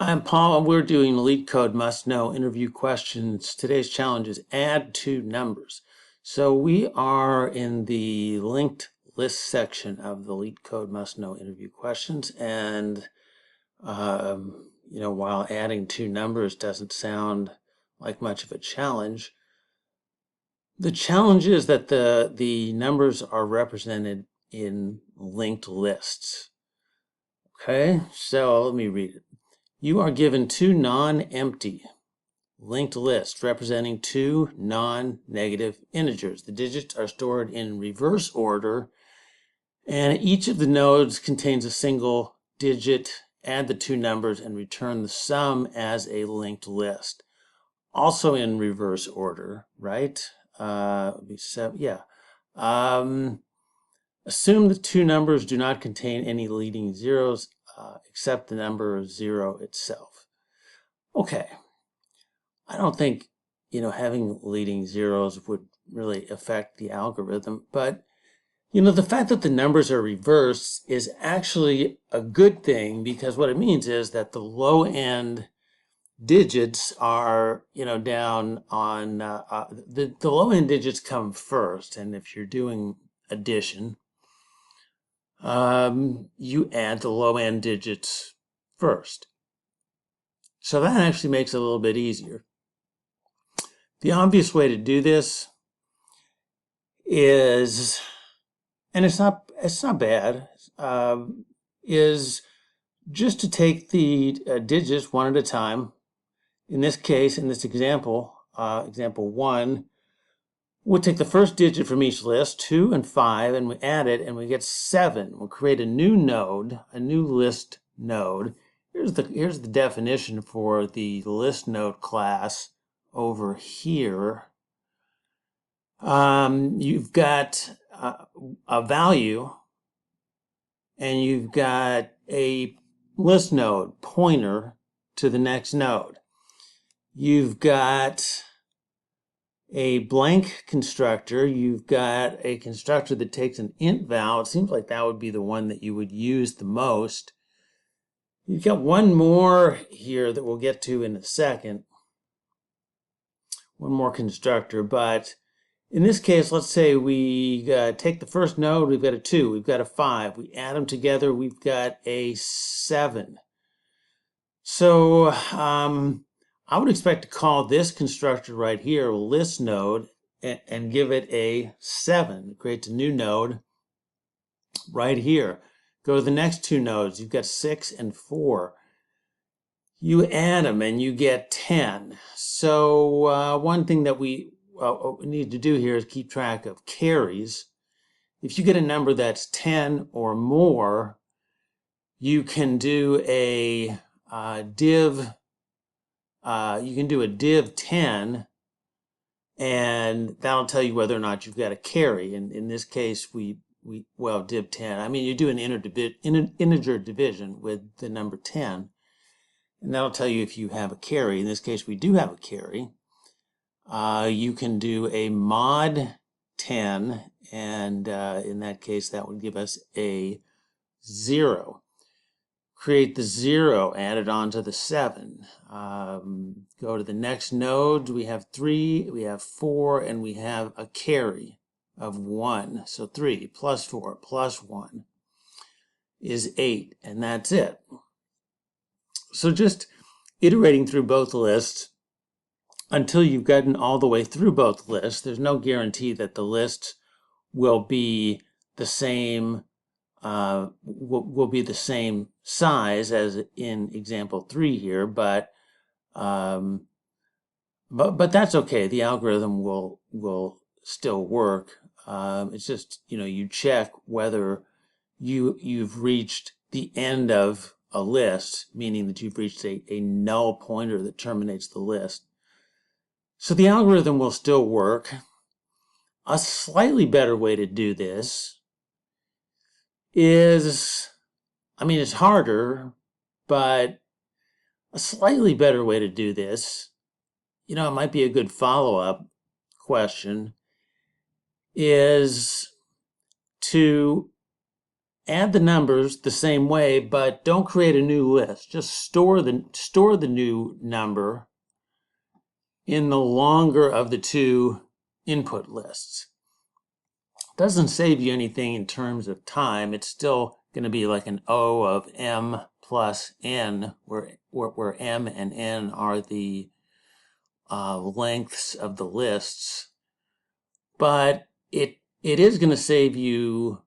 I'm Paul, and we're doing Leetcode must-know interview questions. Today's challenge is add two numbers. So we are in the linked list section of the Leetcode must-know interview questions, and while adding two numbers doesn't sound like much of a challenge, the challenge is that the numbers are represented in linked lists. Okay, so let me read it. You are given two non-empty linked lists representing two non-negative integers. The digits are stored in reverse order, and each of the nodes contains a single digit. Add the two numbers and return the sum as a linked list. Also in reverse order, right? Assume the two numbers do not contain any leading zeros except the number 0 itself. Okay, I don't think having leading zeros would really affect the algorithm, but the fact that the numbers are reversed is actually a good thing, because what it means is that the low end digits are down on the low end digits come first, and if you're doing addition, you add the low end digits first. So that actually makes it a little bit easier. The obvious way to do this is, and it's not bad, is just to take the digits one at a time. In this case, in this example, example 1, we'll take the first digit from each list, 2 and 5, and we add it, and we get 7. We'll create a new node, a new list node. Here's the definition for the list node class over here. You've got a value, and you've got a list node pointer to the next node. You've got a blank constructor. You've got a constructor that takes an int val. It seems like that would be the one that you would use the most. You've got one more here that we'll get to in a second. One more constructor, but in this case, let's say we take the first node, we've got a 2, we've got a 5. We add them together, we've got a 7. So I would expect to call this constructor right here list node and give it a 7. It creates a new node right here. Go to the next two nodes. You've got 6 and 4. You add them and you get 10. So one thing that we need to do here is keep track of carries. If you get a number that's 10 or more, you can do a div. You can do a div 10, and that'll tell you whether or not you've got a carry. And in this case, div 10. I mean, you do an integer division with the number 10, and that'll tell you if you have a carry. In this case, we do have a carry. You can do a mod 10, and in that case, that would give us a 0. Create the 0, add it on to the 7. Go to the next node. We have 3, we have 4, and we have a carry of 1. So 3 plus 4 plus 1 is 8, and that's it. So just iterating through both lists until you've gotten all the way through both lists. There's no guarantee that the lists will be the same will be the same size as in example 3 here, but that's okay. The algorithm will still work. It's just you check whether you've reached the end of a list, meaning that you've reached a null pointer that terminates the list. So the algorithm will still work. A slightly better way to do this is, it's harder, but a slightly better way to do this, it might be a good follow-up question, is to add the numbers the same way, but don't create a new list. Just store the new number in the longer of the two input lists. Doesn't save you anything in terms of time. It's still going to be like an O of M plus N, where M and N are the lengths of the lists. But it is going to save you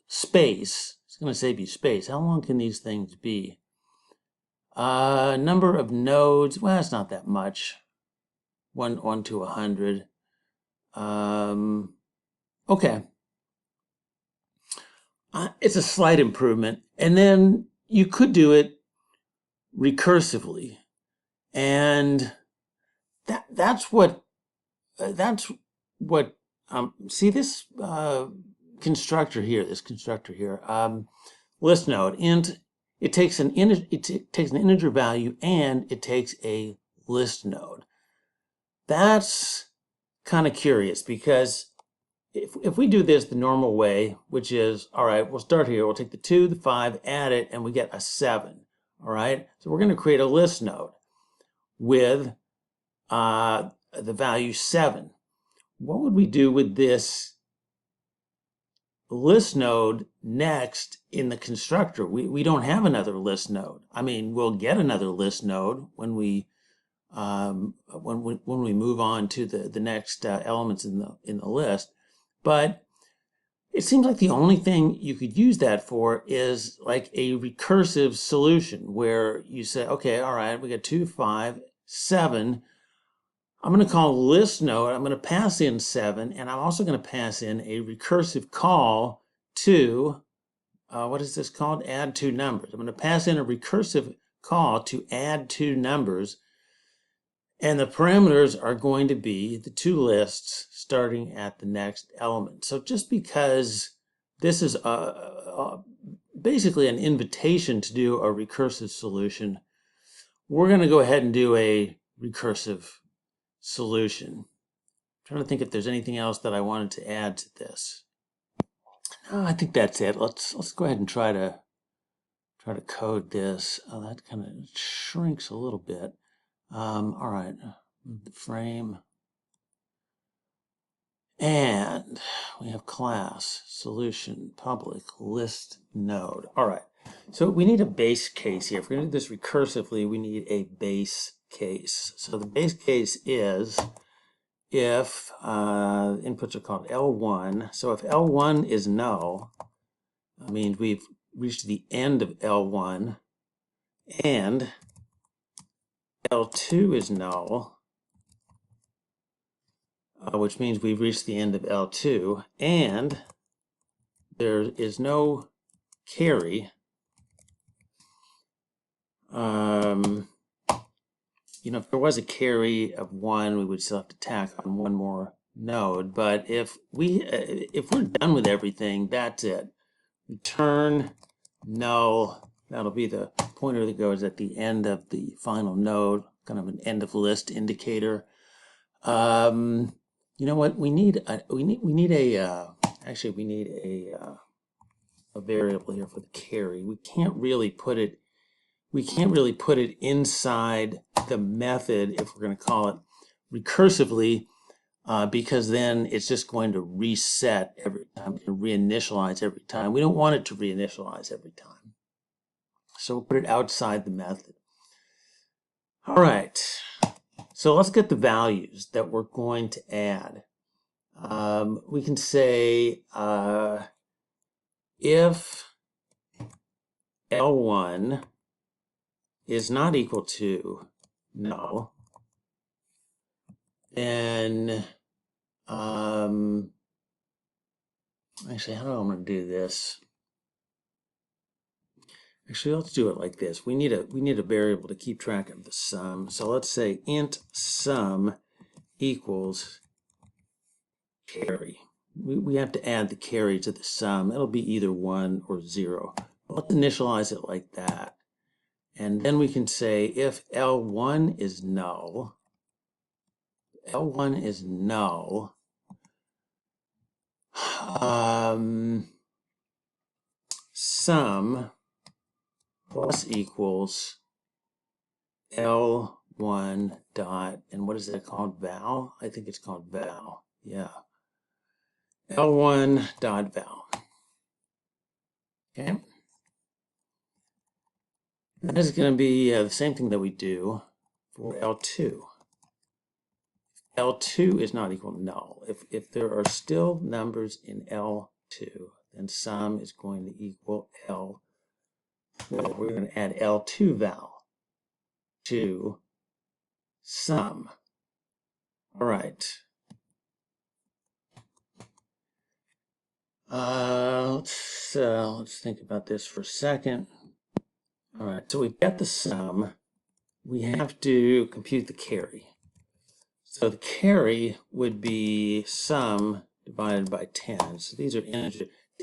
space. It's going to save you space. How long can these things be? Number of nodes, well, it's not that much. 1 to 100. Okay. It's a slight improvement. And then you could do it recursively. And that's what see this constructor here, list node, int, it takes an integer value and it takes a list node. That's kind of curious, because if we do this the normal way, which is, all right, we'll start here, we'll take the 2, the 5, add it, and we get a 7. All right, so we're going to create a list node with the value 7. What would we do with this list node next in the constructor? We don't have another list node. I mean, we'll get another list node when we move on to the next elements in the list, but it seems like the only thing you could use that for is like a recursive solution, where you say, okay, all right, we got 2, 5, 7. I'm going to call list node. I'm going to pass in 7, and I'm also going to pass in a recursive call to, what is this called? Add 2 numbers. I'm going to pass in a recursive call to add 2 numbers, and the parameters are going to be the 2 lists starting at the next element. So just because this is basically an invitation to do a recursive solution, we're going to go ahead and do a recursive solution. I'm trying to think if there's anything else that I wanted to add to this. No, I think that's it. Let's go ahead and try to code this. Oh, that kind of shrinks a little bit. All right, move the frame. And we have class, solution, public, list node. All right, so we need a base case here. If we're going to do this recursively, we need a base case. So the base case is if inputs are called L1. So if L1 is null, that means we've reached the end of L1, and L2 is null, which means we've reached the end of L2, and there is no carry. If there was a carry of 1, we would still have to tack on one more node. But if we're done with everything, that's it. Return null. That'll be the pointer that goes at the end of the final node, kind of an end of list indicator. You know what? We need a variable here for the carry. We can't really put it inside the method if we're going to call it recursively, because then it's just going to reset every time and reinitialize every time. We don't want it to reinitialize every time, so we'll put it outside the method. All right, so let's get the values that we're going to add. We can say if L1 is not equal to null, then actually, how do I want to do this? Actually, let's do it like this. We need a variable to keep track of the sum. So let's say int sum equals carry. We have to add the carry to the sum. It'll be either 1 or 0. Let's initialize it like that. And then we can say if L1 is null, sum plus equals L1 dot, and what is that called? Val? I think it's called val. Yeah. L1 dot val. Okay. That is going to be the same thing that we do for L2. L2 is not equal to null. If there are still numbers in L2, then sum is going to equal L. Well, we're going to add L2 val to sum. All right. Let's think about this for a second. All right, so we've got the sum. We have to compute the carry. So the carry would be sum divided by 10. So these are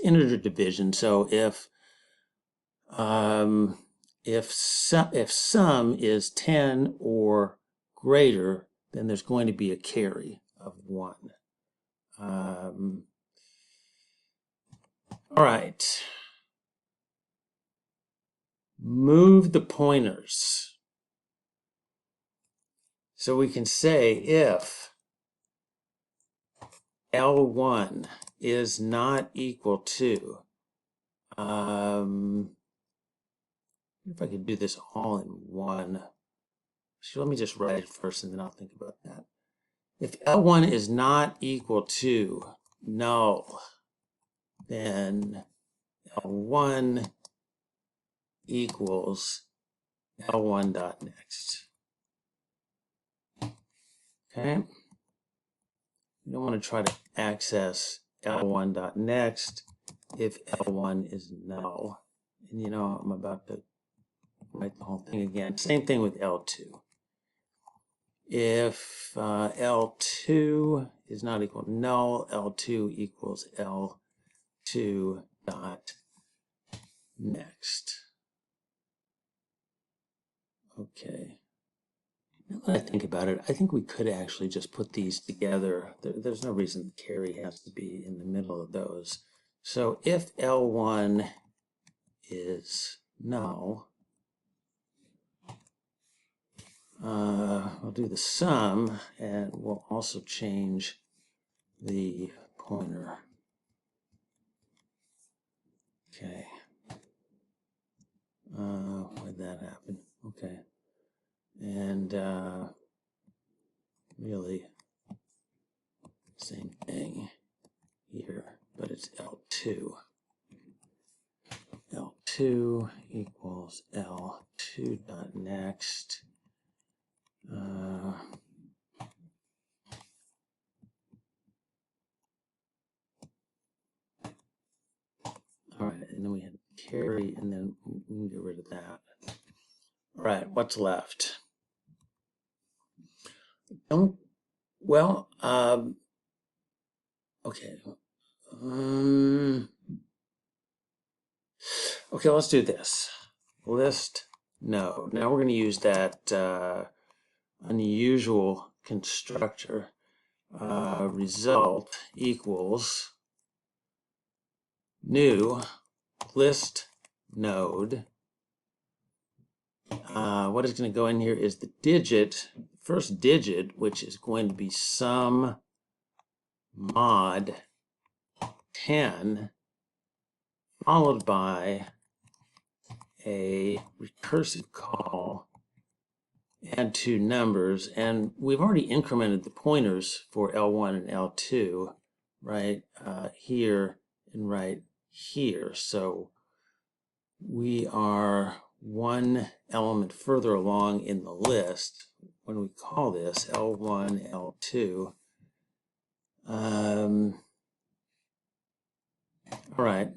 integer division. So if sum is 10 or greater, then there's going to be a carry of 1. All right. Move the pointers. So we can say if L1 is not equal to, if I could do this all in one. So let me just write it first and then I'll think about that. If L1 is not equal to null, then L1 equals L1 dot next. Okay. You don't want to try to access L1 dot next if L1 is null. And you know, I'm about to write the whole thing again. Same thing with L2. If L2 is not equal to null, L2 equals L2 dot next. Okay. Now that I think about it, I think we could actually just put these together. There's no reason the carry has to be in the middle of those. So if L1 is null, we'll do the sum, and we'll also change the pointer. Okay. Why'd that happen? Okay. And really, same thing here, but it's L2. L2 equals L2 dot next. All right, and then we had carry, and then we can get rid of that. All right, what's left? Okay. Okay, let's do this. List node. Now we're going to use that unusual constructor. Result equals new list node. What is going to go in here is the digit, first digit, which is going to be sum mod 10, followed by a recursive call, add two numbers, and we've already incremented the pointers for L1 and L2, right here and right here. So we are one element further along in the list when we call this L1, L2. All right,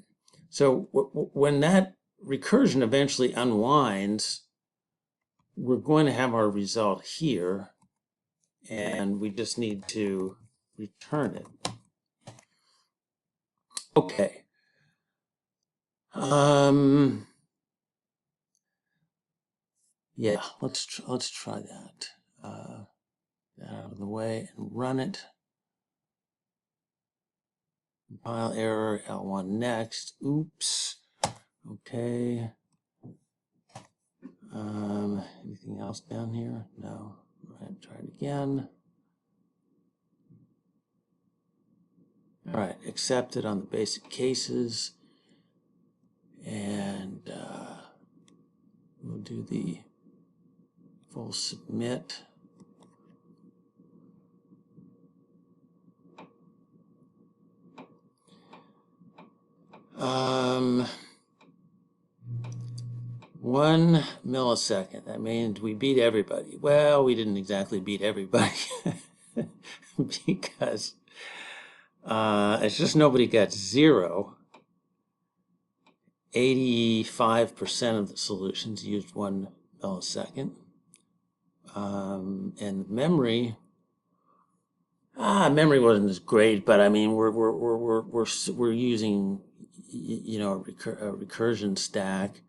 so when that recursion eventually unwinds, we're going to have our result here, and we just need to return it. Okay. Yeah, let's try that. That out of the way and run it. Compile error, L1 next. Oops. Okay. Anything else down here? No. All right, try it again. All right, accepted on the basic cases. And we'll do the full submit. Um, 1 millisecond. That means we beat everybody. Well, we didn't exactly beat everybody because it's just nobody got 0. 85% of the solutions used 1 millisecond. And memory wasn't as great, but I mean we're using a recursion stack.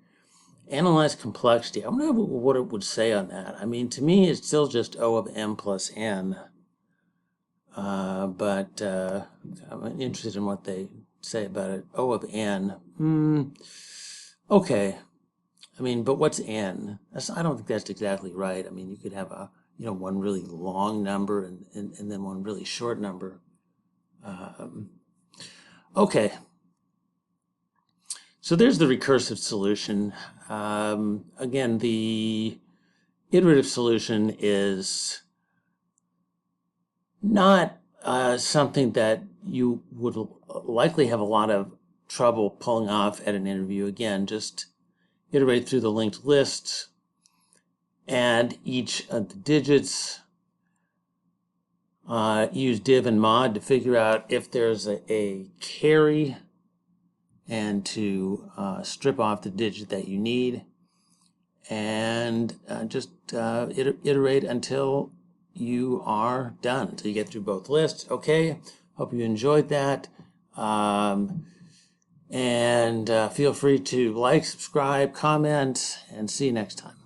Analyze complexity. I wonder what it would say on that. I mean, to me, it's still just O of m plus n. But I'm interested in what they say about it. O of n. Okay. I mean, but what's n? I don't think that's exactly right. I mean, you could have one really long number and then one really short number. Okay. So there's the recursive solution. Again, the iterative solution is not something that you would likely have a lot of trouble pulling off at an interview. Again, just iterate through the linked lists, add each of the digits, use div and mod to figure out if there's a carry and to strip off the digit that you need, and just iterate until you are done, until you get through both lists. Okay, hope you enjoyed that. And feel free to like, subscribe, comment, and see you next time.